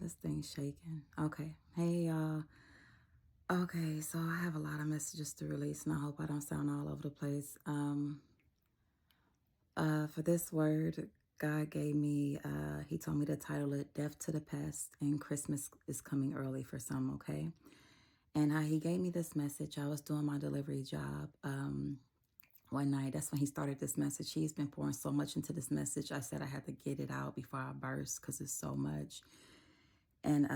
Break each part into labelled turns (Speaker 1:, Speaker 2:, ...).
Speaker 1: this thing's shaking. Okay. Hey, y'all. Okay, so I have a lot of messages to release, and I hope I don't sound all over the place. For this word, God gave me, he told me to title it Death to the Pest, and Christmas is coming early for some, okay? And how he gave me this message, I was doing my delivery job one night. That's when he started this message. He's been pouring so much into this message. I said I had to get it out before I burst because it's so much. And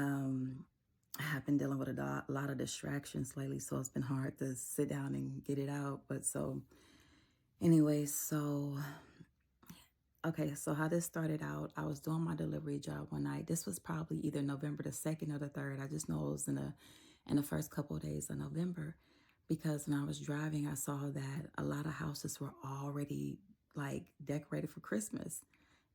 Speaker 1: I have been dealing with a lot of distractions lately, so it's been hard to sit down and get it out. But so, anyway, okay, so how this started out, I was doing my delivery job one night. This was probably either November the 2nd or the 3rd. I just know it was in the first couple of days of November, because when I was driving, I saw that a lot of houses were already like decorated for Christmas.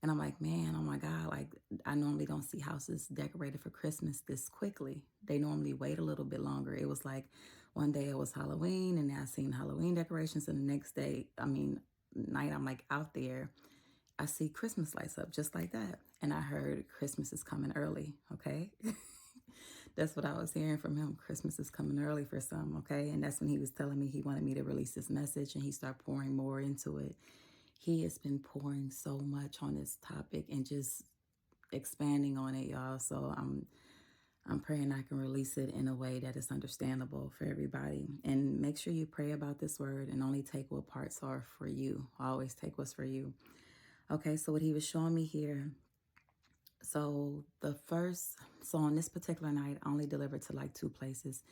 Speaker 1: And I'm like, man, oh my God, like I normally don't see houses decorated for Christmas this quickly. They normally wait a little bit longer. It was like one day it was Halloween, and then I seen Halloween decorations, and the next day, night, I'm like out there, I see Christmas lights up just like that. And I heard Christmas is coming early, okay? That's what I was hearing from him. Christmas is coming early for some, okay? And that's when he was telling me he wanted me to release this message, and he started pouring more into it. He has been pouring so much on this topic and just expanding on it, y'all. So I'm praying I can release it in a way that is understandable for everybody. And make sure you pray about this word and only take what parts are for you. Always take what's for you. Okay, so what he was showing me here. So on this particular night, I only delivered to like 2 places.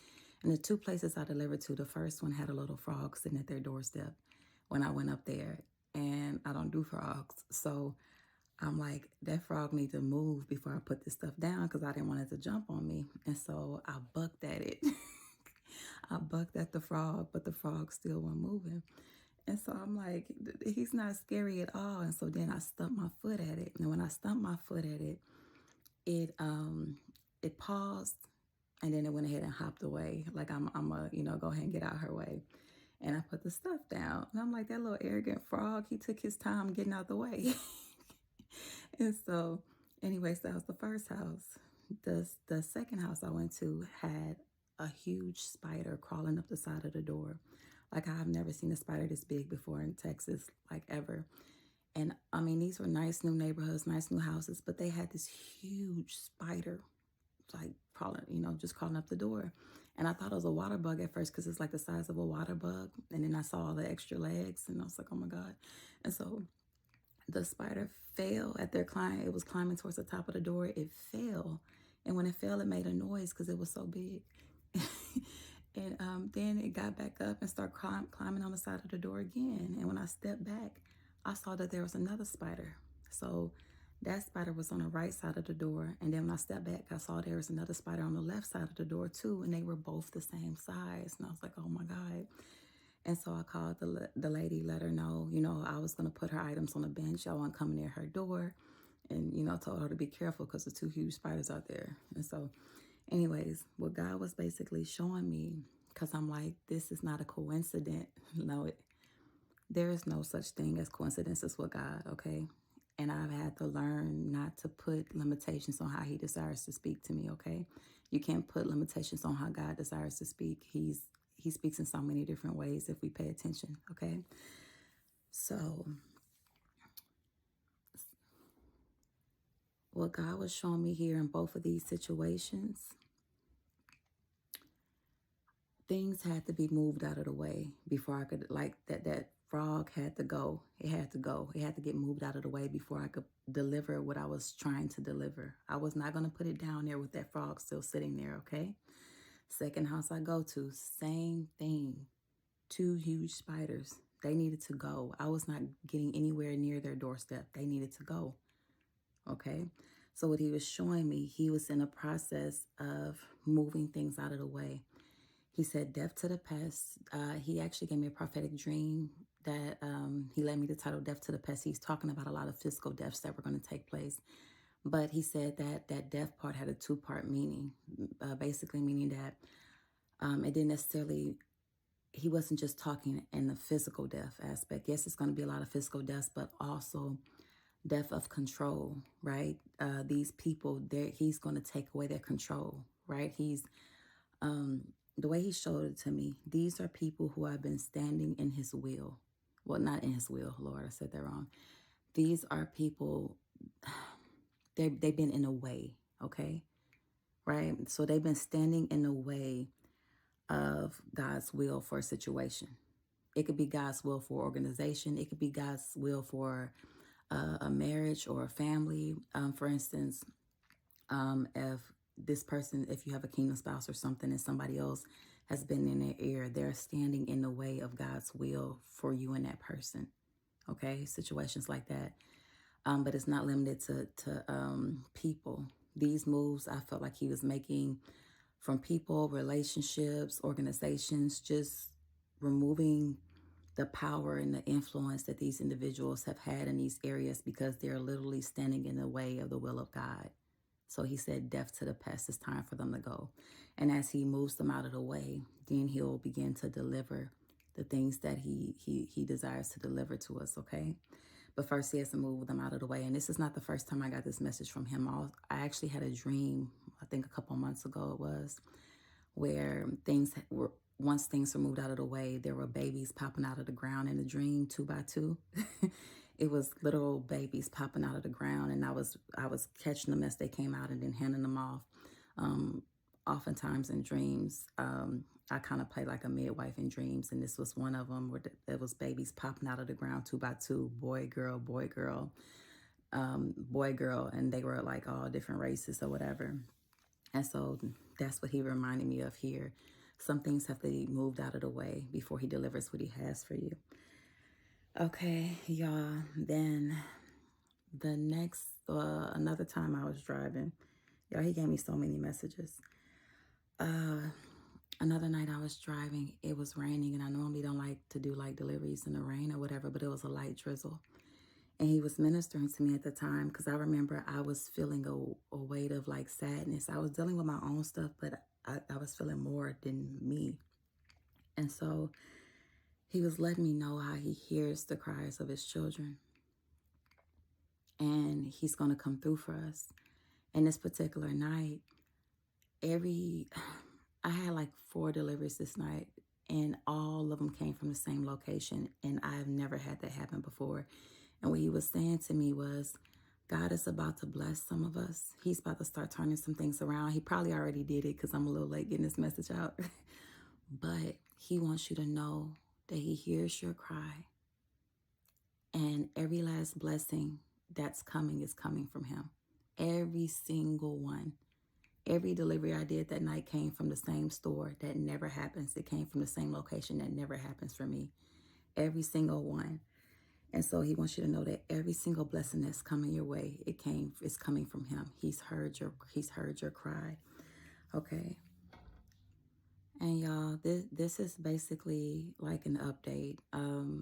Speaker 1: And the 2 places I delivered to, the first one had a little frog sitting at their doorstep when I went up there. And I don't do frogs. So I'm like, that frog needs to move before I put this stuff down, because I didn't want it to jump on me. And so I bucked at it. I bucked at the frog, but the frog still wasn't moving. And so I'm like, he's not scary at all. And so then I stumped my foot at it. And when I stumped my foot at it, it paused, and then it went ahead and hopped away. Like I'm a, go ahead and get out her way. And I put the stuff down. And I'm like, that little arrogant frog, he took his time getting out the way. And so, anyways, that was the first house. The second house I went to had a huge spider crawling up the side of the door. Like, I've never seen a spider this big before in Texas, like ever. And I mean, these were nice new neighborhoods, nice new houses, but they had this huge spider, like crawling, just crawling up the door. And I thought it was a water bug at first, because it's like the size of a water bug. And then I saw all the extra legs, and I was like, oh my God. And so the spider fell at their climb. It was climbing towards the top of the door. It fell. And when it fell, it made a noise because it was so big. And then it got back up and started climbing on the side of the door again. And when I stepped back, I saw that there was another spider. So that spider was on the right side of the door. And then when I stepped back, I saw there was another spider on the left side of the door too. And they were both the same size. And I was like, oh my God. And so I called the lady, let her know, I was going to put her items on the bench. I wasn't coming near her door. And, told her to be careful because there's 2 huge spiders out there. And so, anyways, what God was basically showing me, because I'm like, this is not a coincidence. No, there is no such thing as coincidences with God, okay? And I've had to learn not to put limitations on how he desires to speak to me, okay? You can't put limitations on how God desires to speak. He speaks in so many different ways if we pay attention, okay? So what God was showing me here in both of these situations, things had to be moved out of the way before I could, like that frog had to go. It had to go. It had to get moved out of the way before I could deliver what I was trying to deliver. I was not going to put it down there with that frog still sitting there, okay? Second house I go to, same thing. 2 huge spiders. They needed to go. I was not getting anywhere near their doorstep. They needed to go. Okay. So what he was showing me, he was in a process of moving things out of the way. He said, death to the pest. He actually gave me a prophetic dream that he led me to title Death to the Pest. He's talking about a lot of physical deaths that were going to take place. But he said that that death part had a 2-part meaning, basically meaning that it didn't necessarily, he wasn't just talking in the physical death aspect. Yes, it's going to be a lot of physical deaths, but also death of control, right? These people, he's going to take away their control, right? Um, the way he showed it to me, these are people who have been standing in his will. Well, not in his will, Lord, I said that wrong. These are people, they've been in a way, okay? Right? So they've been standing in the way of God's will for a situation. It could be God's will for organization. It could be God's will for a marriage or a family. For instance, if this person, if you have a kingdom spouse or something, and somebody else has been in their ear, they're standing in the way of God's will for you and that person. Okay, situations like that. But it's not limited to people. These moves I felt like he was making from people, relationships, organizations, just removing the power and the influence that these individuals have had in these areas because they're literally standing in the way of the will of God. So he said, death to the pest, it's time for them to go. And as he moves them out of the way, then he'll begin to deliver the things that he desires to deliver to us, okay? But first he has to move them out of the way. And this is not the first time I got this message from him. I actually had a dream, I think a couple months ago it was, where things were, once things were moved out of the way, there were babies popping out of the ground in the dream, 2 by 2. It was little babies popping out of the ground, and I was catching them as they came out and then handing them off. Oftentimes in dreams, I kind of play like a midwife in dreams, and this was one of them where there was babies popping out of the ground 2 by 2, boy, girl, boy, girl, boy, girl, and they were like all different races or whatever. And so that's what he reminded me of here. Some things have to be moved out of the way before he delivers what he has for you. Okay, y'all. Then the next, another time I was driving, y'all, he gave me so many messages. Another night I was driving, it was raining, and I normally don't like to do like deliveries in the rain or whatever, but it was a light drizzle. And he was ministering to me at the time because I remember I was feeling a weight of like sadness. I was dealing with my own stuff, but I was feeling more than me. And so he was letting me know how he hears the cries of his children. And he's going to come through for us. And this particular night, I had like 4 deliveries this night, and all of them came from the same location. And I've never had that happen before. And what he was saying to me was, God is about to bless some of us. He's about to start turning some things around. He probably already did it because I'm a little late getting this message out. But he wants you to know that he hears your cry. And every last blessing that's coming is coming from him. Every single one. Every delivery I did that night came from the same store. That never happens. It came from the same location. That never happens for me. Every single one. And so he wants you to know that every single blessing that's coming your way, it's coming from him. He's heard your cry. Okay. And y'all, this is basically like an update.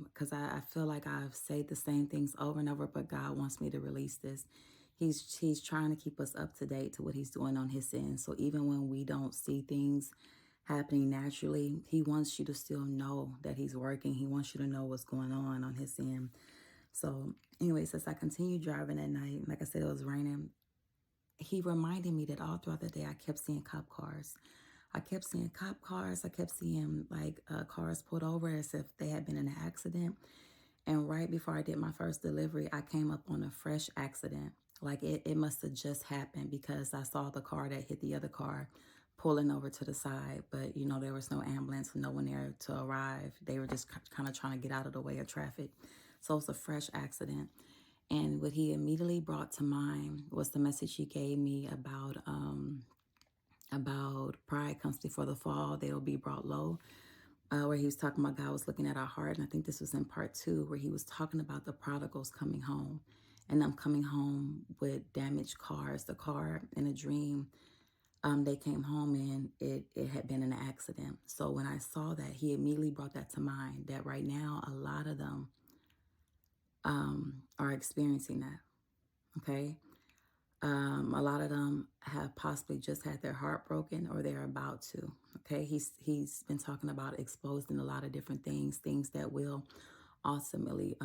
Speaker 1: Because I feel like I've said the same things over and over, but God wants me to release this. He's trying to keep us up to date to what he's doing on his end. So even when we don't see things happening naturally, he wants you to still know that he's working. He wants you to know what's going on his end. So anyways, as I continued driving that night, like I said, it was raining. He reminded me that all throughout the day, I kept seeing cop cars. I kept seeing cop cars. I kept seeing like cars pulled over as if they had been in an accident. And right before I did my first delivery, I came up on a fresh accident. Like it must have just happened because I saw the car that hit the other car pulling over to the side. But, there was no ambulance, no one there to arrive. They were just kind of trying to get out of the way of traffic. So it's a fresh accident. And what he immediately brought to mind was the message he gave me about pride comes before the fall, they'll be brought low. Where he was talking about God was looking at our heart. And I think this was in part 2, where he was talking about the prodigals coming home. And them coming home with damaged cars. The car in a dream, they came home and it had been an accident. So when I saw that, he immediately brought that to mind, that right now a lot of them are experiencing that. Okay. A lot of them have possibly just had their heart broken or they're about to. Okay. He's been talking about exposing a lot of different things that will ultimately,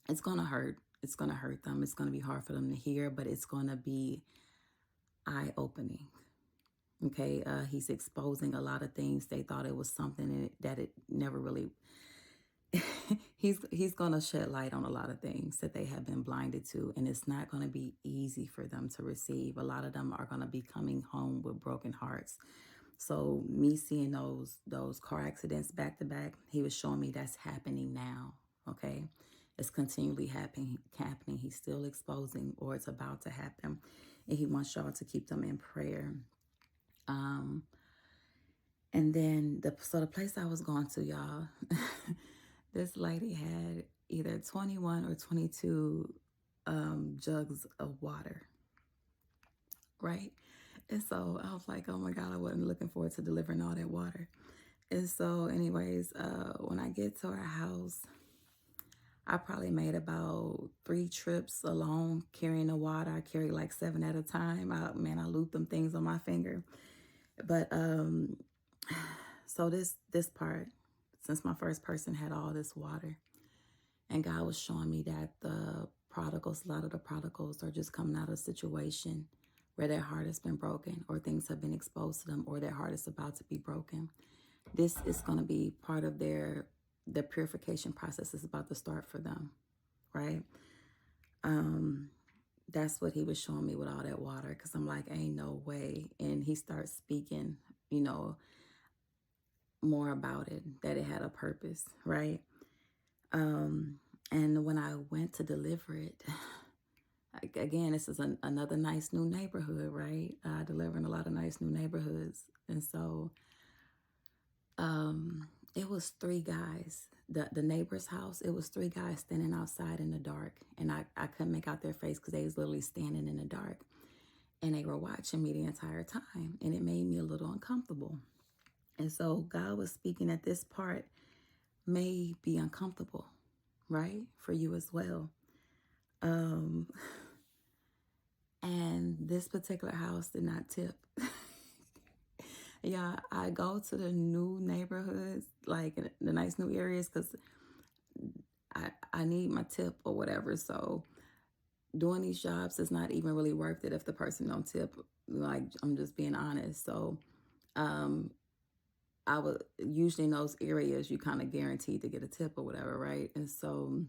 Speaker 1: it's going to hurt. It's going to hurt them. It's going to be hard for them to hear, but it's going to be eye-opening. Okay, he's exposing a lot of things. They thought it was something that it never really. He's going to shed light on a lot of things that they have been blinded to, and it's not going to be easy for them to receive. A lot of them are going to be coming home with broken hearts. So me seeing those car accidents back to back, he was showing me that's happening now. Okay, it's continually happening. He's still exposing, or it's about to happen, and he wants y'all to keep them in prayer. And then the place I was going to, y'all, this lady had either 21 or 22 jugs of water, right? And so I was like, oh my God, I wasn't looking forward to delivering all that water. And so anyways, when I get to our house, I probably made about 3 trips alone carrying the water. I carry like 7 at a time. I loop them things on my finger. But so this part, since my first person had all this water, and God was showing me that a lot of the prodigals are just coming out of a situation where their heart has been broken, or things have been exposed to them, or their heart is about to be broken. This is going to be part of the purification process is about to start for them, right? That's what he was showing me with all that water, because I'm like, ain't no way. And he starts speaking, more about it, that it had a purpose, right? And when I went to deliver it, again, this is another nice new neighborhood, right? Delivering a lot of nice new neighborhoods. And so it was 3 guys. The neighbor's house, it was 3 guys standing outside in the dark. And I couldn't make out their face because they was literally standing in the dark. And they were watching me the entire time. And it made me a little uncomfortable. And so God was speaking that this part may be uncomfortable, right? For you as well. And this particular house did not tip. Yeah, I go to the new neighborhoods, like the nice new areas, because I need my tip or whatever. So doing these jobs is not even really worth it if the person don't tip. Like, I'm just being honest. So I would usually in those areas you kind of guaranteed to get a tip or whatever, right? And so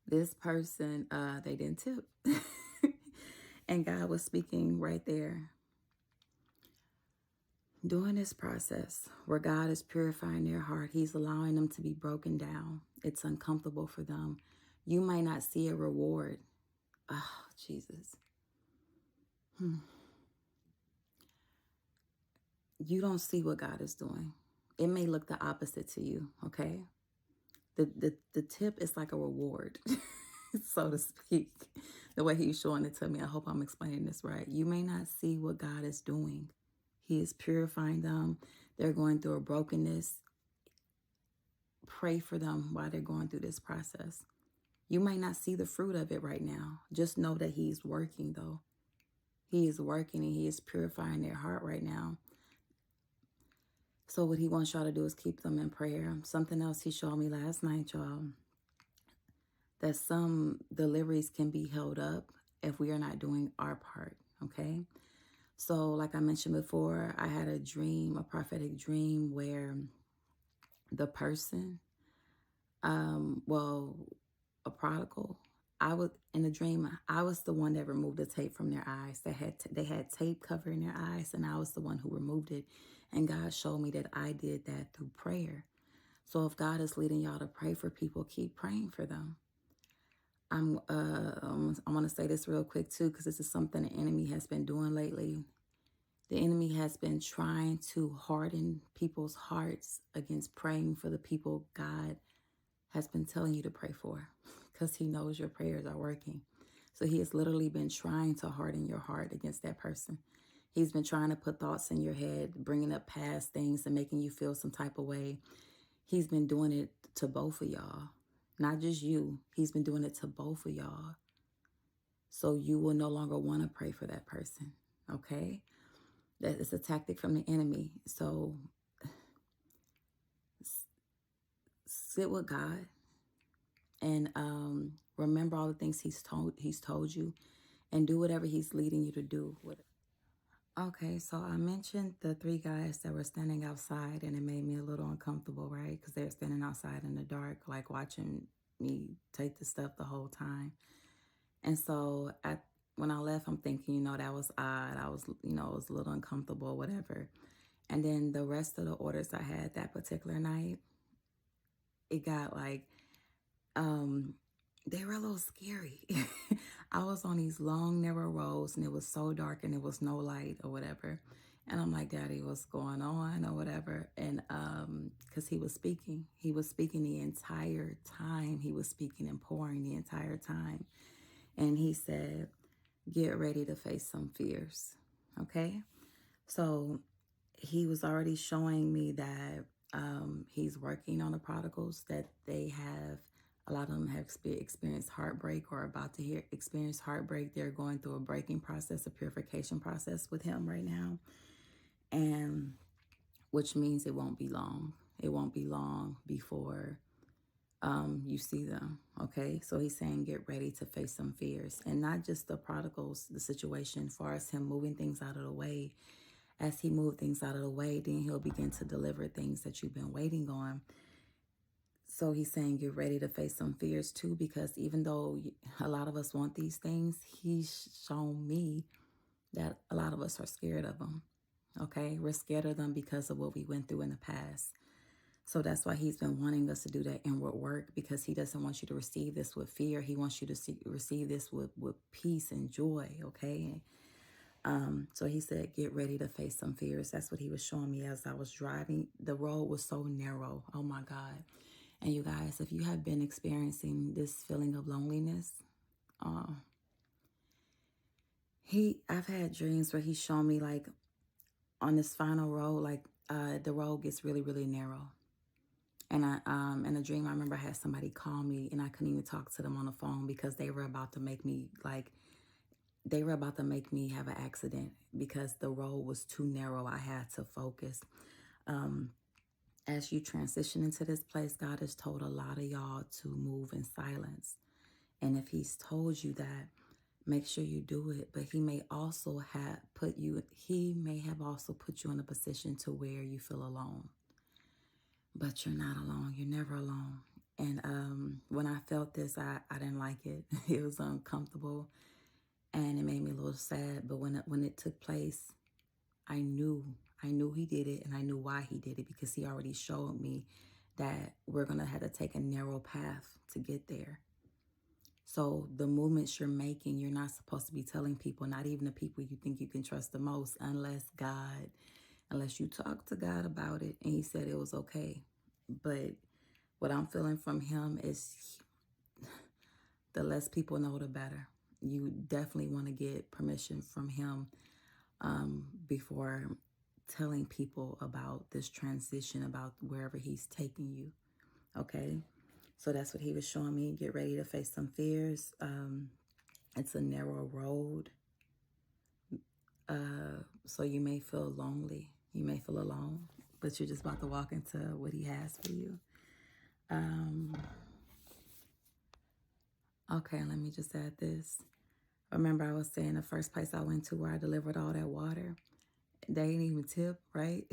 Speaker 1: this person, they didn't tip. And God was speaking right there. During this process where God is purifying their heart, he's allowing them to be broken down. It's uncomfortable for them. You might not see a reward. Oh, Jesus. You don't see what God is doing. It may look the opposite to you, okay? The tip is like a reward, so to speak. The way he's showing it to me, I hope I'm explaining this right. You may not see what God is doing. He is purifying them. They're going through a brokenness. Pray for them while they're going through this process. You might not see the fruit of it right now. Just know that he's working, though. He is working and he is purifying their heart right now. So what he wants y'all to do is keep them in prayer. Something else he showed me last night, y'all, that some deliveries can be held up if we are not doing our part, okay? So like I mentioned before, I had a dream, a prophetic dream, where the person, a prodigal, in the dream, I was the one that removed the tape from their eyes. They had tape covering their eyes, and I was the one who removed it. And God showed me that I did that through prayer. So if God is leading y'all to pray for people, keep praying for them. I want to say this real quick too, because this is something the enemy has been doing lately. The enemy has been trying to harden people's hearts against praying for the people God has been telling you to pray for, because he knows your prayers are working. So he has literally been trying to harden your heart against that person. He's been trying to put thoughts in your head, bringing up past things and making you feel some type of way. He's been doing it to both of y'all, not just you. He's been doing it to both of y'all. So you will no longer want to pray for that person, okay? That is a tactic from the enemy. So sit with God and Remember all the things he's told you, and do whatever he's leading you to do. Okay, so I mentioned the three guys that were standing outside, and it made me a little uncomfortable, right? Because they were standing outside in the dark, like watching me take the stuff the whole time. And so when I left, I'm thinking, that was odd. I was, it was a little uncomfortable, whatever. And then the rest of the orders I had that particular night, it got like, um, they were a little scary. I was on these long, narrow roads, and it was so dark, and there was no light or whatever. And I'm like, Daddy, what's going on or whatever? And because he was speaking the entire time. He was speaking and pouring the entire time. And he said, get ready to face some fears. Okay. So he was already showing me that he's working on the prodigals, that they have, a lot of them have experienced heartbreak or about to experience heartbreak. They're going through a breaking process, a purification process with him right now. And which means it won't be long. It won't be long before you see them. Okay. So he's saying, get ready to face some fears, and not just the prodigals, the situation, as far as him moving things out of the way. As he moved things out of the way, then he'll begin to deliver things that you've been waiting on. So he's saying, get ready to face some fears too, because even though a lot of us want these things, he's shown me that a lot of us are scared of them. Okay. We're scared of them because of what we went through in the past. So that's why he's been wanting us to do that inward work, because he doesn't want you to receive this with fear. He wants you to receive this with peace and joy. Okay. So he said, get ready to face some fears. That's what he was showing me as I was driving. The road was so narrow. Oh my God. And you guys, if you have been experiencing this feeling of loneliness, I've had dreams where he's shown me, like, on this final road, like, the road gets really, really narrow. And in a dream, I remember I had somebody call me, and I couldn't even talk to them on the phone because they were about to make me have an accident because the road was too narrow. I had to focus. As you transition into this place, God has told a lot of y'all to move in silence. And if he's told you that, make sure you do it. But he may have also put you in a position to where you feel alone. But you're not alone. You're never alone. And when I felt this, I didn't like it. It was uncomfortable, and it made me a little sad. But when it took place, I knew he did it, and I knew why he did it, because he already showed me that we're going to have to take a narrow path to get there. So the movements you're making, you're not supposed to be telling people, not even the people you think you can trust the most, unless you talk to God about it and he said it was okay. But what I'm feeling from him is, the less people know, the better. You definitely want to get permission from him before telling people about this transition, about wherever he's taking you. Okay. So that's what he was showing me. Get ready to face some fears. It's a narrow road. So you may feel lonely. You may feel alone, but you're just about to walk into what he has for you. Okay, let me just add this. Remember, I was saying the first place I went to where I delivered all that water, they didn't even tip, right?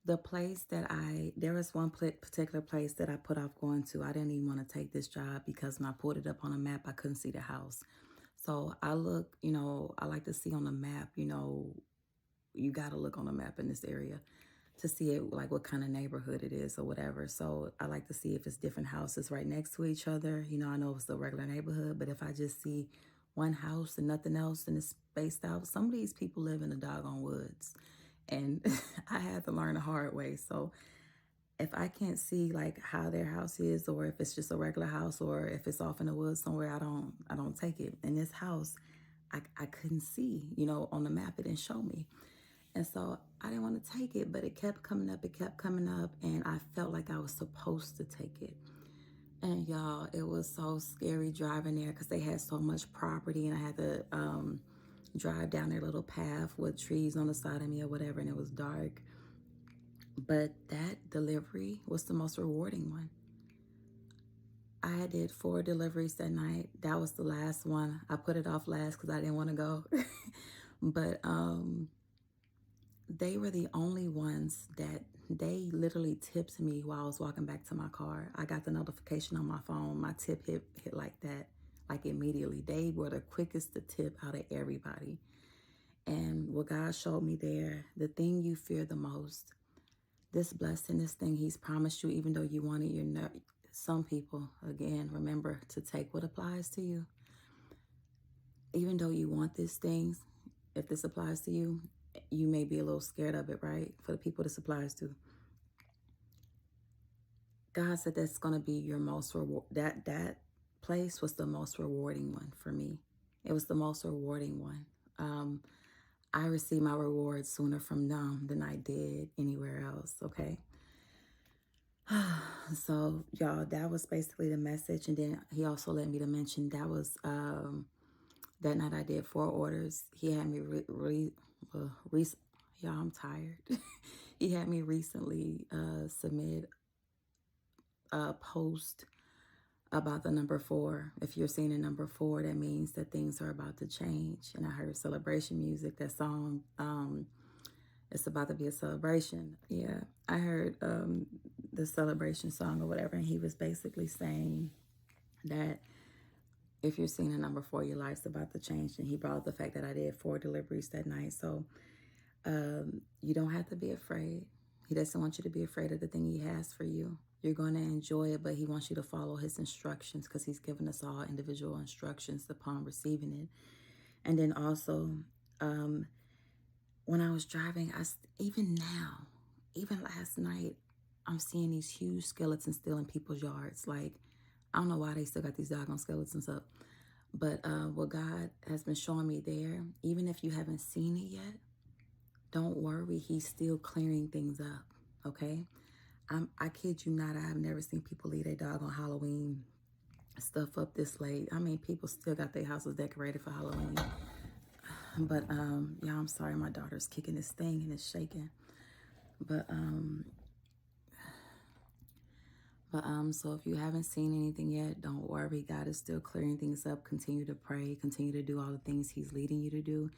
Speaker 1: The place there was one particular place that I put off going to. I didn't even want to take this job because when I pulled it up on a map, I couldn't see the house. So I like to see on the map, you got to look on the map in this area to see it, like what kind of neighborhood it is or whatever. So I like to see if it's different houses right next to each other. I know it's a regular neighborhood, but if I just see one house and nothing else and it's spaced out, some of these people live in the doggone woods. And I had to learn the hard way. So if I can't see like how their house is, or if it's just a regular house, or if it's off in the woods somewhere, I don't take it. In this house, I couldn't see, on the map, it didn't show me. And so I didn't want to take it, but it kept coming up, and I felt like I was supposed to take it. And y'all, it was so scary driving there because they had so much property, and I had to drive down their little path with trees on the side of me or whatever, and it was dark. But that delivery was the most rewarding one. I did 4 deliveries that night. That was the last one. I put it off last because I didn't want to go. But they were the only ones that they literally tipped me while I was walking back to my car. I got the notification on my phone. My tip hit like that, like immediately. They were the quickest to tip out of everybody. And what God showed me there, the thing you fear the most, this blessing, this thing He's promised you, even though you want it, some people, again, remember to take what applies to you. Even though you want these things, if this applies to you, you may be a little scared of it, right? For the people this applies to. God said that's going to be your most reward. That place was the most rewarding one for me. It was the most rewarding one. I received my reward sooner from them than I did anywhere else, okay? So, y'all, that was basically the message. And then he also let me to mention that was that night I did 4 orders. He had me y'all, I'm tired. He had me recently submit a post about the number 4. If you're seeing a number 4, that means that things are about to change. And I heard celebration music, that song, it's about to be a celebration. Yeah, I heard the celebration song or whatever, and he was basically saying that if you're seeing a number 4, your life's about to change. And he brought up the fact that I did 4 deliveries that night. So you don't have to be afraid. He doesn't want you to be afraid of the thing he has for you. You're going to enjoy it, but he wants you to follow his instructions because he's given us all individual instructions upon receiving it. And then also, when I was driving, even now, even last night, I'm seeing these huge skeletons still in people's yards. Like, I don't know why they still got these doggone skeletons up. But what God has been showing me there, even if you haven't seen it yet, don't worry. He's still clearing things up, okay? I kid you not, I have never seen people leave their doggone Halloween stuff up this late. I mean, people still got their houses decorated for Halloween. But yeah, I'm sorry, my daughter's kicking this thing and it's shaking. So if you haven't seen anything yet, don't worry. God is still clearing things up. Continue to pray. Continue to do all the things He's leading you to do.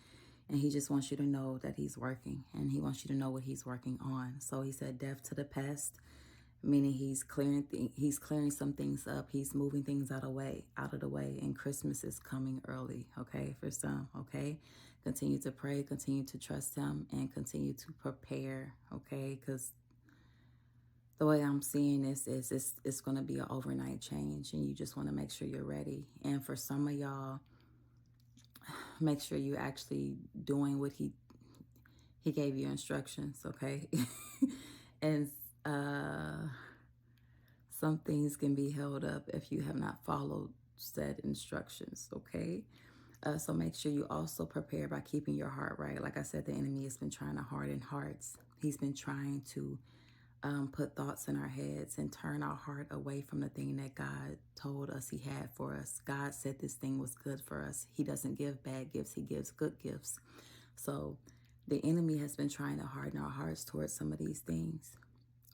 Speaker 1: And He just wants you to know that He's working. And He wants you to know what He's working on. So He said death to the past, meaning He's clearing some things up. He's moving things out of the way. And Christmas is coming early, okay, for some, okay? Continue to pray. Continue to trust Him. And continue to prepare, okay? Because the way I'm seeing this is it's going to be an overnight change, and you just want to make sure you're ready. And for some of y'all, make sure you're actually doing what he gave you instructions, okay? And some things can be held up if you have not followed said instructions, okay? So make sure you also prepare by keeping your heart right. Like I said, the enemy has been trying to harden hearts. He's been trying to put thoughts in our heads and turn our heart away from the thing that God told us He had for us. God said this thing was good for us. He doesn't give bad gifts. He gives good gifts. So the enemy has been trying to harden our hearts towards some of these things,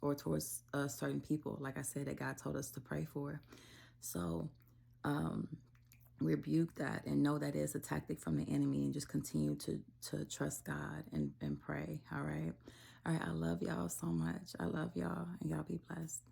Speaker 1: or towards certain people, like I said, that God told us to pray for. So rebuke that and know that it's a tactic from the enemy, and just continue to trust God and pray. All right. I love y'all so much. I love y'all, and y'all be blessed.